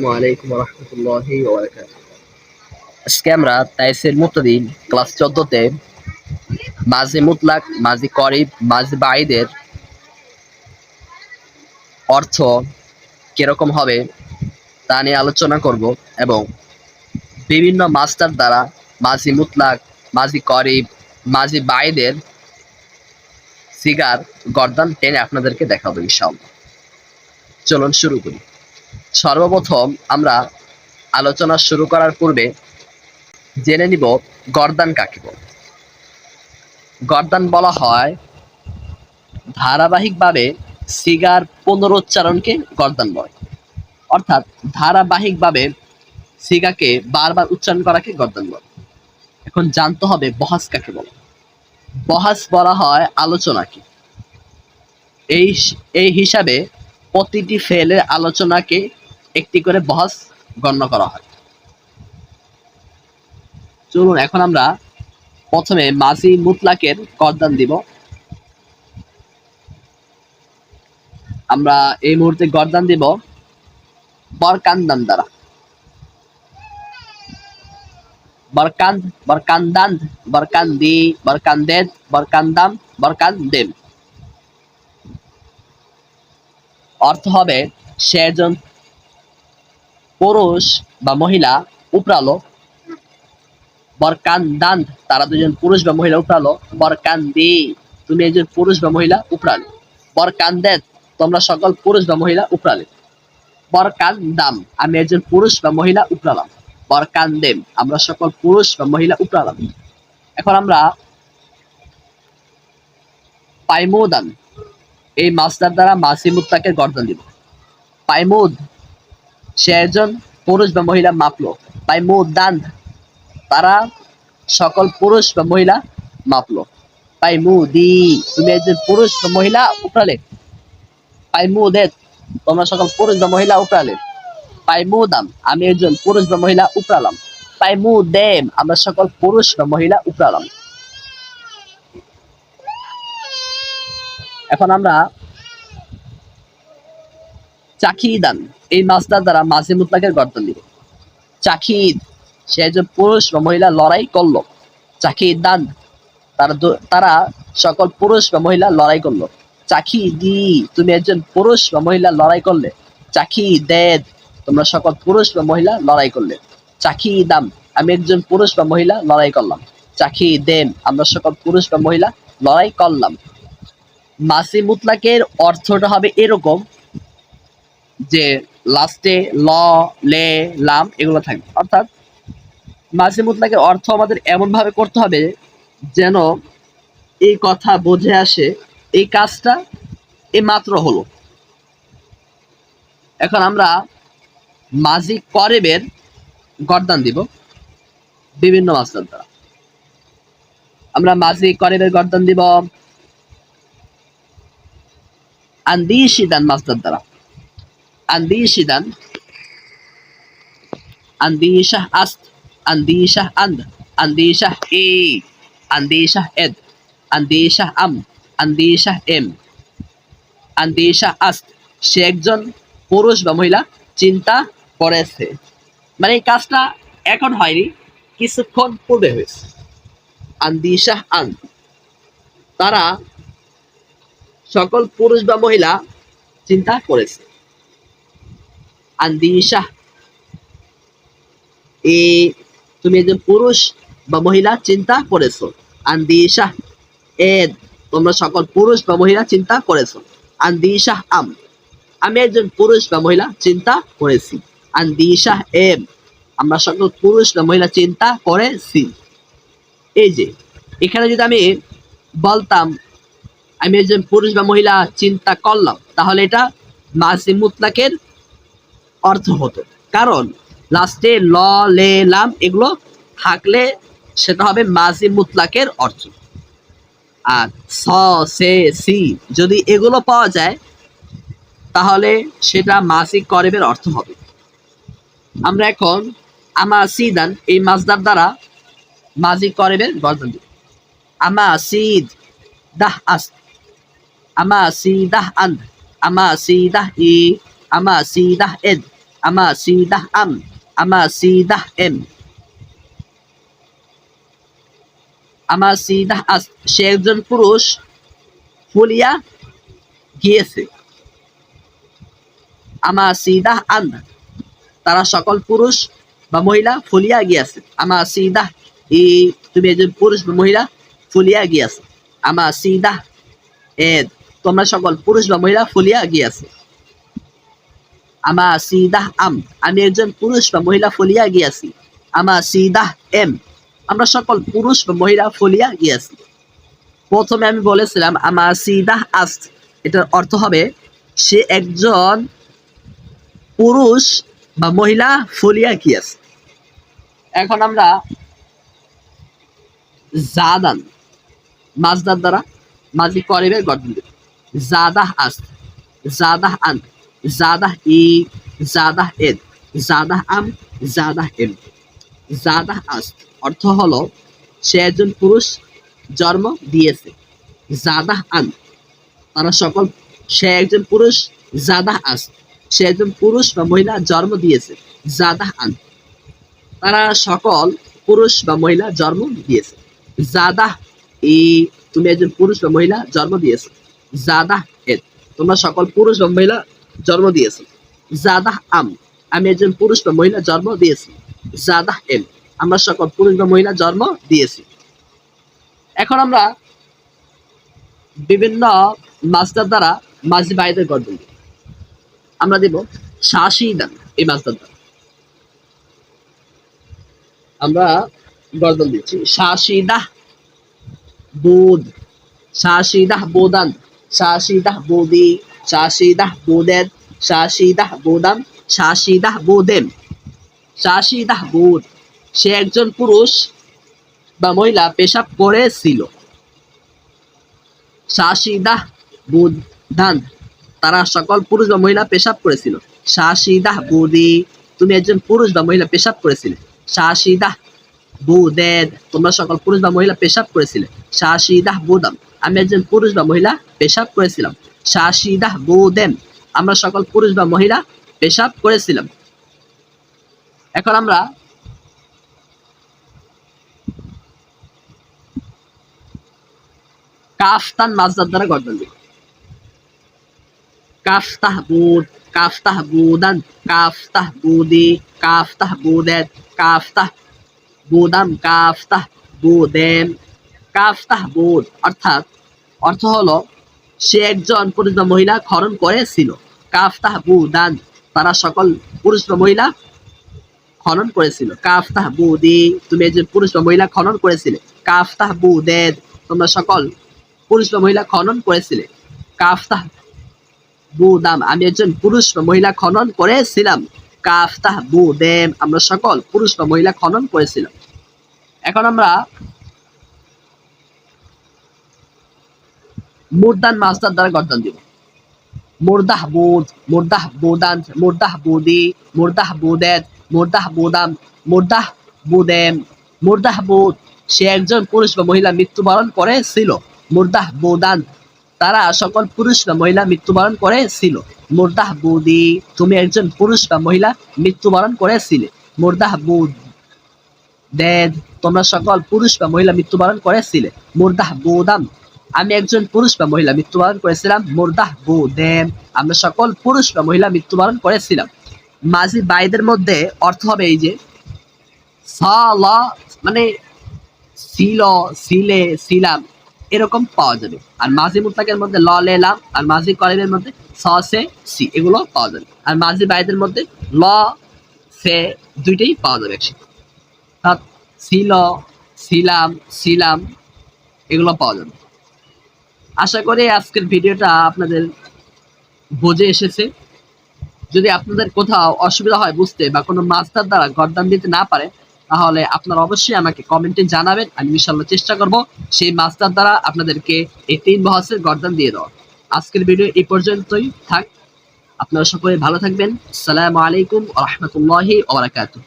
আসসালামু আলাইকুম ওয়া রাহমাতুল্লাহি ওয়া বারাকাতুহু। আজকে আমরা তাইসির মুতাদিন ক্লাস 14 তে মাঝি মুতলাক, মাঝি করিব, মাঝি বাঈদের অর্থ কিরকম হবে তা নিয়ে আলোচনা করব এবং বিভিন্ন মাস্টার দ্বারা মাঝি মুতলাক, মাঝি করিব, মাঝি বাঈদের সিগার গর্দান টেনে আপনাদেরকে দেখাবো ইনশাআল্লাহ। চলুন শুরু করি। সর্বপ্রথম আমরা আলোচনা শুরু করার পূর্বে জেনে নিব গর্দান কাকে বলে। গর্দান বলা হয় ধারাবাহিকভাবে সিগার পুনরুচ্চারণকে গর্দান বলে, অর্থাৎ ধারাবাহিকভাবে সিগাকে বারবার উচ্চারণ করাকে গর্দান বলে। এখন জানতে হবে বহাস কাকে বলে। বহাস বলা হয় আলোচনাকে। এই হিসাবে প্রতিটি ফেলের আলোচনাকে একটি করে বহাস গণ্য করা হয়। চলুন এখন আমরা প্রথমে মাঝি মুতলাকের গর্দান দিব। আমরা এই মুহূর্তে গর্দান দিব বরকান্দান দ্বারা। বরকান্দ, বরকান্দান, বরকান্দি, বরকান্দেদ, বরকান্দাম, বরকান্দেম। অর্থ হবে সে একজন পুরুষ বা মহিলা উপরালো। বরকান্দান, তারা দুজন পুরুষ বা মহিলা উপরালো। বরকান্দি, তুমি একজন পুরুষ বা মহিলা উপরালে। বরকান্দেদ, তোমরা সকল পুরুষ বা মহিলা উপরালে। বরকান্দাম, আমি একজন পুরুষ বা মহিলা উপরালাম। বরকান্দেম, আমরা সকল পুরুষ বা মহিলা উপরালাম। এখন আমরা পাইমুদান এই মাসদার দ্বারা মাসি মুতলাকের গর্দান দিব। পাইমুদ, সে একজন পুরুষ বা মহিলা মাপলো। পাইমুদান, তারা সকল পুরুষ বা মহিলা মাপলো। পাইমুদি, তুমি একজন পুরুষ বা মহিলা উপরালে। পাইমুদেদ, তোমরা সকল পুরুষ বা মহিলা উপরালে। পাইমুদাম, আমি একজন পুরুষ বা মহিলা উপরালাম। পাইমুদেম, আমরা সকল পুরুষ বা মহিলা উপরালাম। এখন আমরা চাকিদান এই মাসদার দ্বারা মাঝি মুতলাকের গর্দান দিব। চাকিদ, সে একজন পুরুষ বা মহিলা লড়াই করলো। চাকিদান, তারা সকল পুরুষ বা মহিলা লড়াই করলো। চাকিদি, তুমি একজন পুরুষ বা মহিলা লড়াই করলে। চাকিদেদ, তোমরা সকল পুরুষ বা মহিলা লড়াই করলে। চাকিদাম, আমি একজন পুরুষ বা মহিলা লড়াই করলাম। চাকিদেম, আমরা সকল পুরুষ বা মহিলা লড়াই করলাম। মাসি মুতলাকের অর্থটা হবে এরকম যে লাস্টে ল, লে, লাম এগুলো থাকবে। অর্থাৎ মাসি মুতলাকের অর্থ আমাদের এমন ভাবে করতে হবে যেন এই কথা বোঝে আসে এই কাজটা এই মাত্র হলো। এখন আমরা মাঝি করেবের গর্দান দিব বিভিন্ন মাসদার দ্বারা। আমরা মাঝি করেবের গর্দান দিব আন্দিশিদান মাসদার দ্বারা। আন্দিশিদান, আন্দিশাহ আস্ত, আন্দিশাহ আন্দ, আন্দিশাহ ই, আন্দিশাহ এদ, আন্দিশাহ আম, আন্দিশাহ এম। আন্দিশাহ আস্ত, সে একজন পুরুষ বা মহিলা চিন্তা করেছে। মানে এই কাজটা এখন হয়নি, কিছুক্ষণ পূর্বে হয়েছে। আন্দিশাহ আন, তারা সকল পুরুষ বা মহিলা চিন্তা করেছে। আন্দিশাহ এ, তুমি একজন পুরুষ বা মহিলা চিন্তা করেছো। আন্দিশাহ এদ, তোমরা সকল পুরুষ বা মহিলা চিন্তা করেছো। আন্দিশাহ আম, আমি একজন পুরুষ বা মহিলা চিন্তা করেছি। আন্দিশাহ এম, আমরা সকল পুরুষ বা মহিলা চিন্তা করেছি। এই যে এখানে যদি আমি বলতাম আমি একজন পুরুষ বা মহিলা চিন্তা করলাম, তাহলে এটা মাসি মুতলাকের অর্থ হতো। কারণ লাস্টে ল, লে, লাম এগুলো থাকলে সেটা হবে মাসি মুতলাকের অর্থ। আর স, সে, সি যদি এগুলো পাওয়া যায় তাহলে সেটা মাসি করেবের অর্থ হবে। আমরা এখন আমাসিদান এই মাসদার দ্বারা মাঝি করেবের গর্দান দিব। আমাসিদ দাহ আস, আমাসিদাহ আন, আমাসিদাহ ই, আমাসিদাহ এদ, আমাসিদাহ আম, আমাসিদাহ এম, আমাসিদাহ আস, সে একজন পুরুষ ফুলিয়া গিয়েছে। আমাসিদাহ আন, তারা সকল পুরুষ বা মহিলা ফুলিয়া গিয়াছে। আমাসিদাহ ই, তুমি একজন পুরুষ বা মহিলা ফুলিয়া গিয়াছে। আমাসিদাহ এদ, তোমরা সকল পুরুষ বা মহিলা ফুলিয়া গিয়াছে। আমাসিদাহ আম, আমি একজন পুরুষ বা মহিলা ফুলিয়া গিয়াছি। আমাসিদাহ এম, আমরা সকল পুরুষ বা মহিলা ফুলিয়া গিয়াছি। প্রথমে আমি বলেছিলাম আমাসিদাহ আস, এটার অর্থ হবে সে একজন পুরুষ বা মহিলা ফুলিয়া গিয়াছে। এখন আমরা জাদান মাজদার দ্বারা মাজি করিবের গঠন দেব। জাদাহ আস, জাদাহ আন, জাদাহ ই, জাদাহ এদ, জাদাহ আম, জাদাহ এম। জাদাহ আস অর্থ হলো সে একজন পুরুষ জন্ম দিয়েছে। জাদাহ আন, তারা সকল, সে একজন পুরুষ। জাদাহ আস, সে একজন পুরুষ বা মহিলা জন্ম দিয়েছে। জাদাহ আন, তারা সকল পুরুষ বা মহিলা জন্ম দিয়েছে। জাদাহ ই, তুমি একজন পুরুষ বা মহিলা জন্ম দিয়েছো। জাদাহ এদ, তোমরা সকল পুরুষ বা মহিলা জন্ম দিয়েছো। জাদাহ আম, আমি একজন পুরুষ বা মহিলা জন্ম দিয়েছি। জাদাহ এম, আমরা সকল পুরুষ বা মহিলা জন্ম দিয়েছি। এখন আমরা বিভিন্ন মাসদার দ্বারা মাঝি বাইদের গঠন দিব। আমরা দেব শাসিদান, এই মাসদার দ্বারা আমরা গর্দন দিচ্ছি। শাসিদাহ বুদ, শাসিদাহ বোদান, শাসিদাহ বোদি, শাসিদাহ বোদেদ, শাসিদাহ বোদাম, শাসিদাহ বোদেম। শাসিদাহ বুদ, সে একজন পুরুষ বা মহিলা পেশাব করেছিল। শাসিদাহ বুদান, তারা সকল পুরুষ বা মহিলা পেশাব করেছিল। শাসিদাহ বুদি, তুমি একজন পুরুষ বা মহিলা পেশাব করেছিলে। শাসিদাহ বুদেদ, তোমরা সকল পুরুষ বা মহিলা পেশাব করেছিলে। শাসিদাহ বুদাম, আমি একজন পুরুষ বা মহিলা পেশাব করেছিলাম। শাসিদাহ বুদেম, আমরা সকল পুরুষ বা মহিলা পেশাব করেছিলাম। এখন আমরা কাফতান মাজদার দ্বারা গঠন দিব। কাফতাহ বুদ, কাফতাহ বুদান, কাফতাহ বুদি, কাফতাহ বুদেদ, কাফতাহ বুদাম, কাফতাহ বুদেম। কাফতাহ বুদ অর্থাৎ অর্থ হলো সে একজন পুরুষ বা মহিলা খনন করেছিল। কাফতাহ বুদান, তারা সকল পুরুষ বা মহিলা খনন করেছিল। কাফতাহ বুদি, তুমি একজন পুরুষ বা মহিলা খনন করেছিলে। কাফতাহ বুদেদ, তোমরা সকল পুরুষ বা মহিলা খনন করেছিলে। কাফতাহ বুদাম, আমি একজন পুরুষ বা মহিলা খনন করেছিলাম। কাফতাহ বুদেম, আমরা সকল পুরুষ বা মহিলা খনন করেছিলাম। এখন আমরা মুরদান মাসদার দ্বারা গঠন দিব। মুরদাহ বুদ, মুরদাহ বুদান, মুরদাহ বুদি, মুরদাহ বুদেদ, মুরদাহ বুদাম, মুরদাহ বুদেম। মুরদাহ বুদ, সে একজন পুরুষ বা মহিলা মৃত্যুবরণ করেছিল। মুরদাহ বুদান, তারা সকল পুরুষ বা মহিলা মৃত্যুবরণ করেছিল। মুরদাহ বুদি, তুমি একজন পুরুষ বা মহিলা মৃত্যুবরণ করেছিলে। মুরদাহ বুদেদ, তোমরা সকল পুরুষ বা মহিলা মৃত্যুবরণ করেছিলে। মুরদাহ বুদাম, আমি একজন পুরুষ বা মহিলা মৃত্যুবরণ করেছিলাম। মুরদাহ বুদেম, আমরা সকল পুরুষ বা মহিলা মৃত্যুবরণ করেছিলাম। মাঝি বাইদের মধ্যে অর্থ হবে এই যে সাল, মানে ছিল, ছিলে, ছিলাম, এরকম পাওয়া যাবে। আর মাঝি মুতলাকের মধ্যে ল লেলাম, আর মাঝি করিমের মধ্যে স সে সি, এগুলো পাওয়া যাবে। আর মাঝি বাইদের মধ্যে ল সে দুইটাই পাওয়া যাবে একসাথে। অর্থাৎ ছিল, ছিলাম, ছিলাম, এগুলো পাওয়া যাবে। আশা করি আজকের ভিডিওটা আপনাদের বুঝে এসেছে। যদি আপনাদের কোথাও অসুবিধা হয় বুঝতে বা কোনো মাস্টার দ্বারা গর্দান দিতে না পারে, তাহলে আপনারা অবশ্যই আমাকে কমেন্টে জানাবেন। আমি ইনশাআল্লাহ চেষ্টা করব সেই মাস্টার দ্বারা আপনাদেরকে এই 3 বহসের গর্দান দিয়ে দেওয়া। আজকের ভিডিও এই পর্যন্তই থাক। আপনারা সকলে ভালো থাকবেন। আসসালামু আলাইকুম ওয়া রাহমাতুল্লাহি ওয়া বারাকাতুহু।